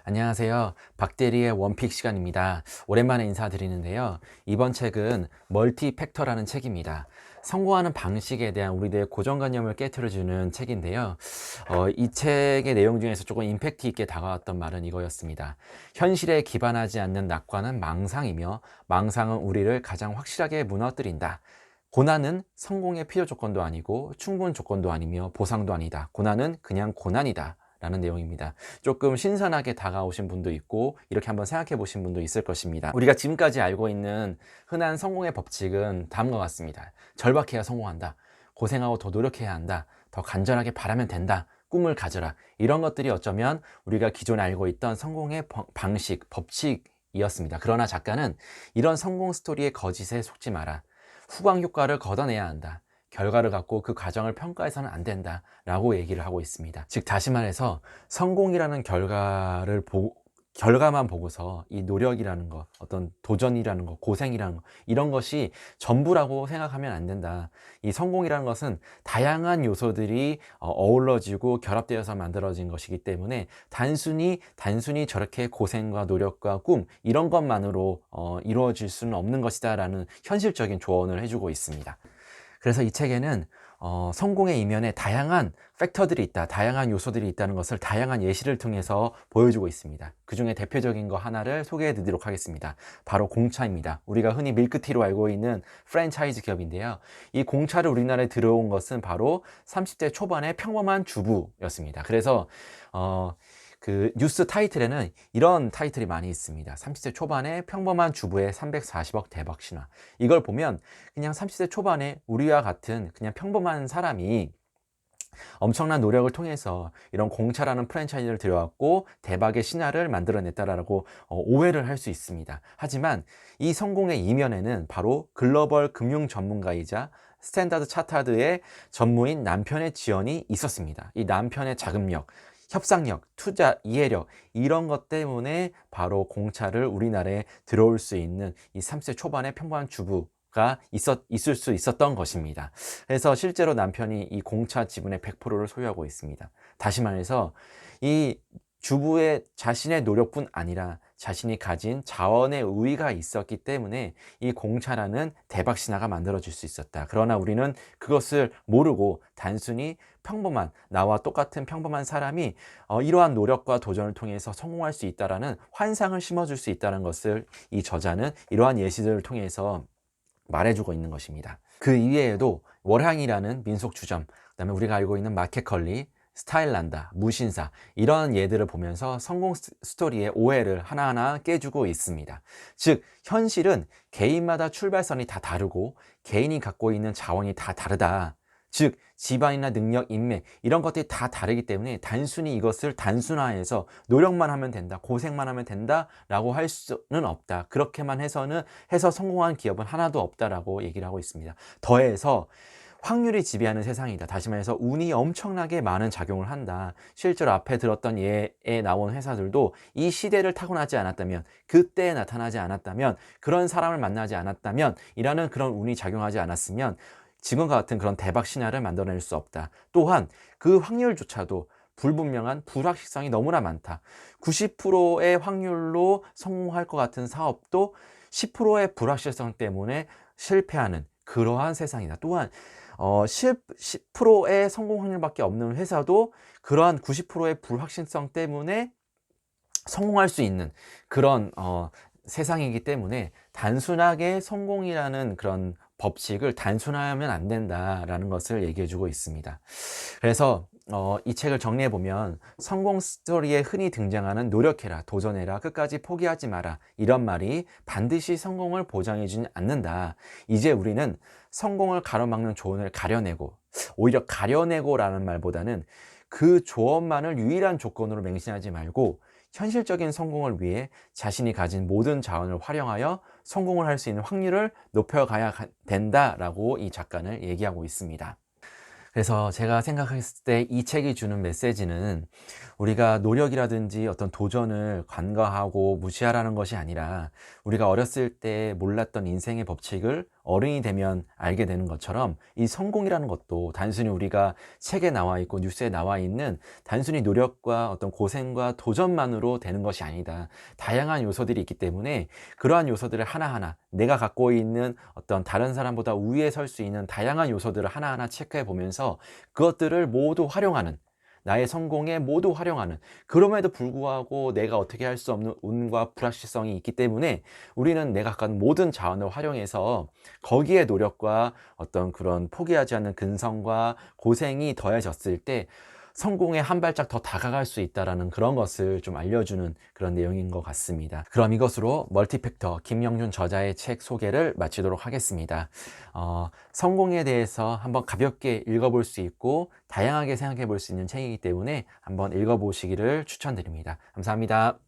안녕하세요. 박대리의 원픽 시간입니다. 오랜만에 인사드리는데요. 이번 책은 멀티팩터라는 책입니다. 성공하는 방식에 대한 우리들의 고정관념을 깨트려주는 책인데요. 이 책의 내용 중에서 조금 임팩트 있게 다가왔던 말은 이거였습니다. 현실에 기반하지 않는 낙관은 망상이며 망상은 우리를 가장 확실하게 무너뜨린다. 고난은 성공의 필요 조건도 아니고 충분 조건도 아니며 보상도 아니다. 고난은 그냥 고난이다. 라는 내용입니다. 조금 신선하게 다가오신 분도 있고 이렇게 한번 생각해 보신 분도 있을 것입니다. 우리가 지금까지 알고 있는 흔한 성공의 법칙은 다음과 같습니다. 절박해야 성공한다. 고생하고 더 노력해야 한다. 더 간절하게 바라면 된다. 꿈을 가져라. 이런 것들이 어쩌면 우리가 기존에 알고 있던 성공의 방식, 법칙이었습니다. 그러나 작가는 이런 성공 스토리의 거짓에 속지 마라. 후광 효과를 걷어내야 한다. 결과를 갖고 그 과정을 평가해서는 안 된다 라고 얘기를 하고 있습니다. 즉 다시 말해서 성공이라는 결과만 보고서 이 노력이라는 것, 어떤 도전이라는 것, 고생이라는 것, 이런 것이 전부라고 생각하면 안 된다. 이 성공이라는 것은 다양한 요소들이 어우러지고 결합되어서 만들어진 것이기 때문에 단순히 저렇게 고생과 노력과 꿈 이런 것만으로 이루어질 수는 없는 것이다 라는 현실적인 조언을 해주고 있습니다. 그래서 이 책에는 성공의 이면에 다양한 팩터들이 있다, 다양한 요소들이 있다는 것을 다양한 예시를 통해서 보여주고 있습니다. 그 중에 대표적인 거 하나를 소개해 드리도록 하겠습니다. 바로 공차입니다. 우리가 흔히 밀크티로 알고 있는 프랜차이즈 기업인데요. 이 공차를 우리나라에 들어온 것은 바로 30대 초반의 평범한 주부였습니다. 그래서 그 뉴스 타이틀에는 이런 타이틀이 많이 있습니다. 30대 초반의 평범한 주부의 340억 대박 신화. 이걸 보면 그냥 30대 초반에 우리와 같은 그냥 평범한 사람이 엄청난 노력을 통해서 이런 공차라는 프랜차이즈를 들여왔고 대박의 신화를 만들어냈다라고 오해를 할 수 있습니다. 하지만 이 성공의 이면에는 바로 글로벌 금융 전문가이자 스탠다드 차타드의 전무인 남편의 지원이 있었습니다. 이 남편의 자금력, 협상력, 투자, 이해력 이런 것 때문에 바로 공차를 우리나라에 들어올 수 있는 이 30대 초반의 평범한 주부가 있을 수 있었던 것입니다. 그래서 실제로 남편이 이 공차 지분의 100%를 소유하고 있습니다. 다시 말해서 이 주부의 자신의 노력뿐 아니라 자신이 가진 자원의 우위가 있었기 때문에 이 공차라는 대박 신화가 만들어질 수 있었다. 그러나 우리는 그것을 모르고 단순히 평범한 나와 똑같은 평범한 사람이 이러한 노력과 도전을 통해서 성공할 수 있다라는 환상을 심어줄 수 있다는 것을 이 저자는 이러한 예시들을 통해서 말해주고 있는 것입니다. 그 이외에도 월향이라는 민속 주점, 그다음에 우리가 알고 있는 마켓컬리, 스타일란다, 무신사 이런 예들을 보면서 성공 스토리의 오해를 하나하나 깨주고 있습니다. 즉 현실은 개인마다 출발선이 다 다르고 개인이 갖고 있는 자원이 다 다르다. 즉 집안이나 능력, 인맥 이런 것들이 다 다르기 때문에 단순히 이것을 단순화해서 노력만 하면 된다, 고생만 하면 된다 라고 할 수는 없다. 그렇게만 해서 성공한 기업은 하나도 없다라고 얘기를 하고 있습니다. 더해서 확률이 지배하는 세상이다. 다시 말해서 운이 엄청나게 많은 작용을 한다. 실제로 앞에 들었던 예에 나온 회사들도 이 시대를 타고나지 않았다면, 그때에 나타나지 않았다면, 그런 사람을 만나지 않았다면, 이라는 그런 운이 작용하지 않았으면 지금과 같은 그런 대박 신화를 만들어낼 수 없다. 또한 그 확률조차도 불분명한 불확실성이 너무나 많다. 90%의 확률로 성공할 것 같은 사업도 10%의 불확실성 때문에 실패하는 그러한 세상이다. 또한 10%의 성공 확률밖에 없는 회사도 그러한 90%의 불확실성 때문에 성공할 수 있는 그런 세상이기 때문에 단순하게 성공이라는 그런 법칙을 단순화하면 안 된다라는 것을 얘기해 주고 있습니다. 그래서 이 책을 정리해 보면 성공 스토리에 흔히 등장하는 노력해라, 도전해라, 끝까지 포기하지 마라 이런 말이 반드시 성공을 보장해 주지 않는다. 이제 우리는 성공을 가로막는 조언을 가려내고, 오히려 가려내고라는 말보다는 그 조언만을 유일한 조건으로 맹신하지 말고 현실적인 성공을 위해 자신이 가진 모든 자원을 활용하여 성공을 할 수 있는 확률을 높여가야 된다라고 이 작가는 얘기하고 있습니다. 그래서 제가 생각했을 때 이 책이 주는 메시지는 우리가 노력이라든지 어떤 도전을 간과하고 무시하라는 것이 아니라 우리가 어렸을 때 몰랐던 인생의 법칙을 어른이 되면 알게 되는 것처럼 이 성공이라는 것도 단순히 우리가 책에 나와 있고 뉴스에 나와 있는 단순히 노력과 어떤 고생과 도전만으로 되는 것이 아니다. 다양한 요소들이 있기 때문에 그러한 요소들을 하나하나 내가 갖고 있는 어떤 다른 사람보다 우위에 설 수 있는 다양한 요소들을 하나하나 체크해 보면서 그것들을 모두 활용하는, 나의 성공에 모두 활용하는, 그럼에도 불구하고 내가 어떻게 할 수 없는 운과 불확실성이 있기 때문에 우리는 내가 갖는 모든 자원을 활용해서 거기에 노력과 어떤 그런 포기하지 않는 근성과 고생이 더해졌을 때 성공에 한 발짝 더 다가갈 수 있다는 그런 것을 좀 알려주는 그런 내용인 것 같습니다. 그럼 이것으로 멀티팩터 김영준 저자의 책 소개를 마치도록 하겠습니다. 성공에 대해서 한번 가볍게 읽어볼 수 있고 다양하게 생각해 볼 수 있는 책이기 때문에 한번 읽어보시기를 추천드립니다. 감사합니다.